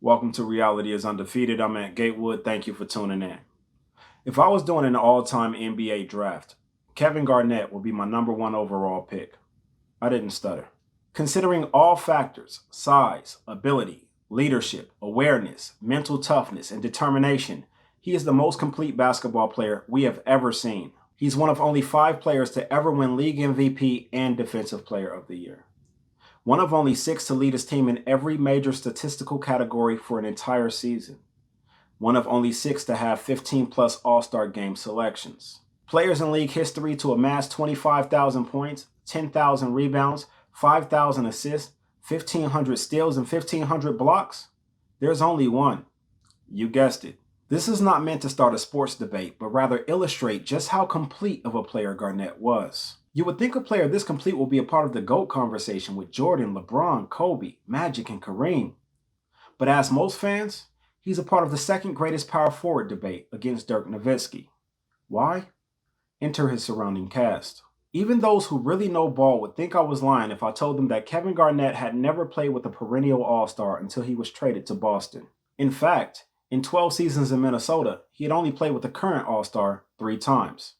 Welcome to Reality is Undefeated. I'm at Gatewood. Thank you for tuning in. If I was doing an all-time NBA draft, Kevin Garnett would be my #1 overall pick. I didn't stutter. Considering all factors, size, ability, leadership, awareness, mental toughness, and determination, he is the most complete basketball player we have ever seen. He's one of only 5 players to ever win League MVP and Defensive Player of the Year. One of only 6 to lead his team in every major statistical category for an entire season. One of only 6 to have 15-plus All-Star game selections. Players in league history to amass 25,000 points, 10,000 rebounds, 5,000 assists, 1,500 steals, and 1,500 blocks? There's only one. You guessed it. This is not meant to start a sports debate, but rather illustrate just how complete of a player Garnett was. You would think a player this complete will be a part of the GOAT conversation with Jordan, LeBron, Kobe, Magic, and Kareem. But as most fans, he's a part of the second greatest power forward debate against Dirk Nowitzki. Why? Enter his surrounding cast. Even those who really know ball would think I was lying if I told them that Kevin Garnett had never played with a perennial All-Star until he was traded to Boston. In fact, in 12 seasons in Minnesota, he had only played with the current All-Star 3 times.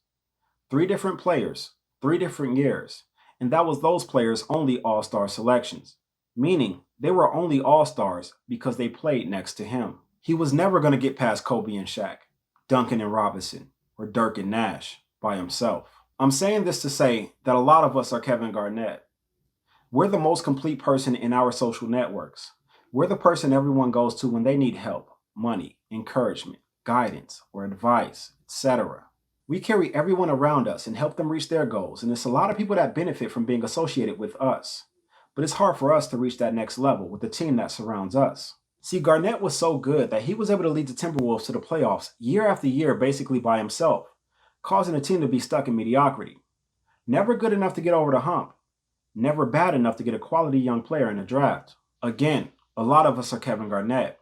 3 different players, 3 different years, and that was those players' only All-Star selections, meaning they were only All-Stars because they played next to him. He was never going to get past Kobe and Shaq, Duncan and Robinson, or Dirk and Nash by himself. I'm saying this to say that a lot of us are Kevin Garnett. We're the most complete person in our social networks. We're the person everyone goes to when they need help, money, encouragement, guidance, or advice, etc. We carry everyone around us and help them reach their goals, and it's a lot of people that benefit from being associated with us. But it's hard for us to reach that next level with the team that surrounds us. See, Garnett was so good that he was able to lead the Timberwolves to the playoffs year after year basically by himself, causing the team to be stuck in mediocrity. Never good enough to get over the hump. Never bad enough to get a quality young player in the draft. Again, a lot of us are Kevin Garnett.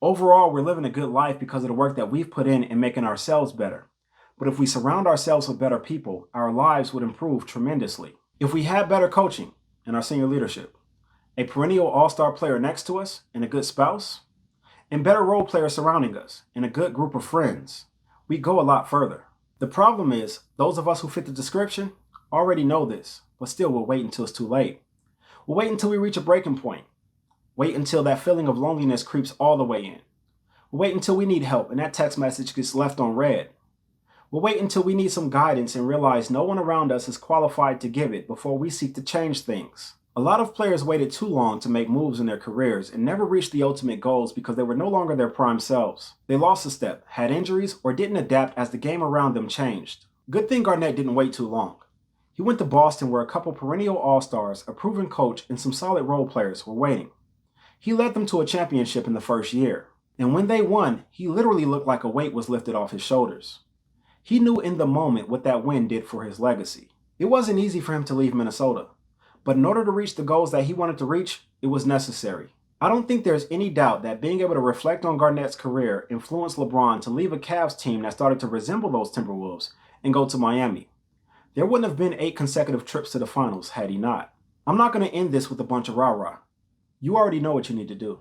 Overall, we're living a good life because of the work that we've put in making ourselves better. But if we surround ourselves with better people, our lives would improve tremendously. If we had better coaching and our senior leadership, a perennial all-star player next to us and a good spouse, and better role players surrounding us and a good group of friends, we'd go a lot further. The problem is, those of us who fit the description already know this, but still will wait until it's too late. We'll wait until we reach a breaking point. Wait until that feeling of loneliness creeps all the way in. We'll wait until we need help and that text message gets left on read. We'll wait until we need some guidance and realize no one around us is qualified to give it before we seek to change things. A lot of players waited too long to make moves in their careers and never reached the ultimate goals because they were no longer their prime selves. They lost a step, had injuries, or didn't adapt as the game around them changed. Good thing Garnett didn't wait too long. He went to Boston where a couple perennial all-stars, a proven coach, and some solid role players were waiting. He led them to a championship in the first year. And when they won, he literally looked like a weight was lifted off his shoulders. He knew in the moment what that win did for his legacy. It wasn't easy for him to leave Minnesota, but in order to reach the goals that he wanted to reach, it was necessary. I don't think there's any doubt that being able to reflect on Garnett's career influenced LeBron to leave a Cavs team that started to resemble those Timberwolves and go to Miami. There wouldn't have been 8 consecutive trips to the finals had he not. I'm not going to end this with a bunch of rah-rah. You already know what you need to do.